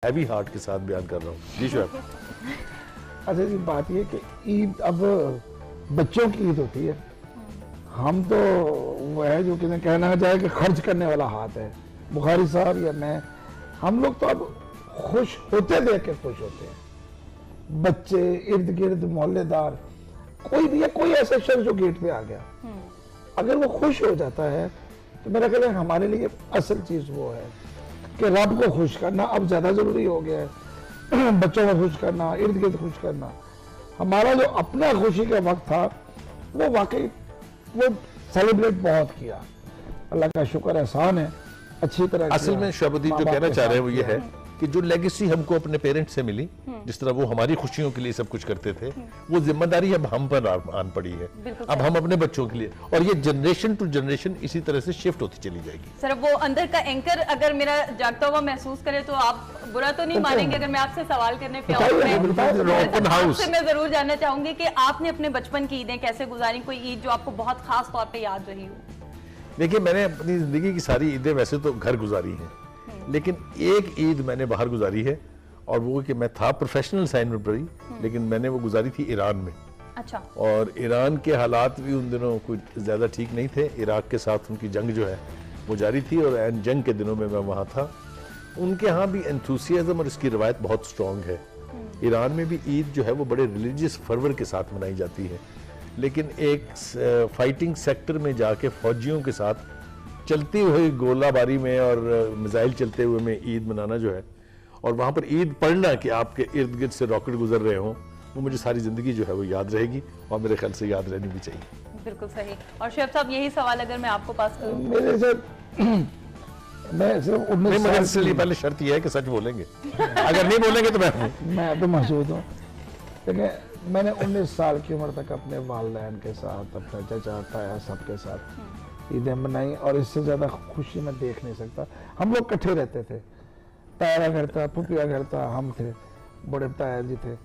Heavy heart के साथ बयान कर रहा हूँ। जी शोएब। अच्छा जी, बात ये कि ईद अब बच्चों की ईद होती है। हम तो वो है जो कि कहना जाए कि खर्च करने वाला हाथ है, बुखारी साहब या मैं, हम लोग तो अब खुश होते देख के खुश होते हैं। बच्चे, इर्द गिर्द मोहल्लेदार, कोई भी है, कोई ऐसा शख्स जो गेट पे आ गया, अगर वो खुश हो जाता है तो मेरा ख्याल है हमारे लिए असल चीज वो है कि रब को खुश करना अब ज्यादा जरूरी हो गया है। बच्चों को खुश करना, इर्द गिर्द खुश करना, हमारा जो अपना खुशी का वक्त था वो वाकई वो सेलिब्रेट बहुत किया। अल्लाह का शुक्र, एहसान है, अच्छी तरह असल में शोएबुद्दीन जो कहना चाह रहे हैं वो ये है कि जो लेगेसी हमको अपने पेरेंट्स से मिली, जिस तरह वो हमारी खुशियों के लिए सब कुछ करते थे, वो जिम्मेदारी अब हम पर आन पड़ी है। अब हम अपने बच्चों के लिए, और ये जनरेशन टू जनरेशन इसी तरह से शिफ्ट होती चली जाएगी। सर, वो अंदर का एंकर अगर मेरा जागता हुआ महसूस करे तो आप बुरा तो नहीं मानेंगे अगर मैं आपसे सवाल करने पे आपसे मैं जरूर जानना चाहूंगी कि आपने अपने बचपन की ईदें कैसे गुजारी, कोई ईद जो आपको बहुत खास तौर पे याद रही हो? देखिए, मैंने अपनी जिंदगी की सारी ईदें वैसे तो घर गुजारी हैं, लेकिन एक ईद मैंने बाहर गुजारी है, और वो कि मैं था प्रोफेशनल साइन में पढ़ी, लेकिन मैंने वो गुजारी थी ईरान में। अच्छा। और ईरान के हालात भी उन दिनों कुछ ज़्यादा ठीक नहीं थे। इराक के साथ उनकी जंग जो है वो जारी थी, और एन जंग के दिनों में मैं वहाँ था। उनके यहाँ भी एंथुसियाज्म और इसकी रवायत बहुत स्ट्रॉन्ग है। ईरान में भी ईद जो है वो बड़े रिलीजियस फर्वर के साथ मनाई जाती है, लेकिन एक फाइटिंग सेक्टर में जाके फौजियों के साथ चलती हुई गोलाबारी में और मिसाइल चलते हुए में ईद मनाना जो है, और वहाँ पर ईद पढ़ना कि आपके इर्द गिर्द से रॉकेट गुजर रहे हों, वो मुझे सारी जिंदगी जो है वो याद रहेगी, और मेरे ख्याल से याद रहनी भी चाहिए। बिल्कुल सही। और शोएब साहब, यही सवाल अगर मैं आपको पास करूं? मेरे से मैं सिर्फ 19 साल पहले शर्त यह है कि सच बोलेंगे, अगर नहीं बोलेंगे तो मैं तो महसूस हूँ। लेकिन मैंने 19 साल की उम्र तक अपने वालिदैन के साथ, अपने चचा ताया सबके साथ ईदें मनाई, और इससे ज्यादा खुशी मैं देख नहीं सकता। हम लोग इकट्ठे रहते थे, ताया घर था, पुपिया घर था, हम थे, बड़े ताया जी थे।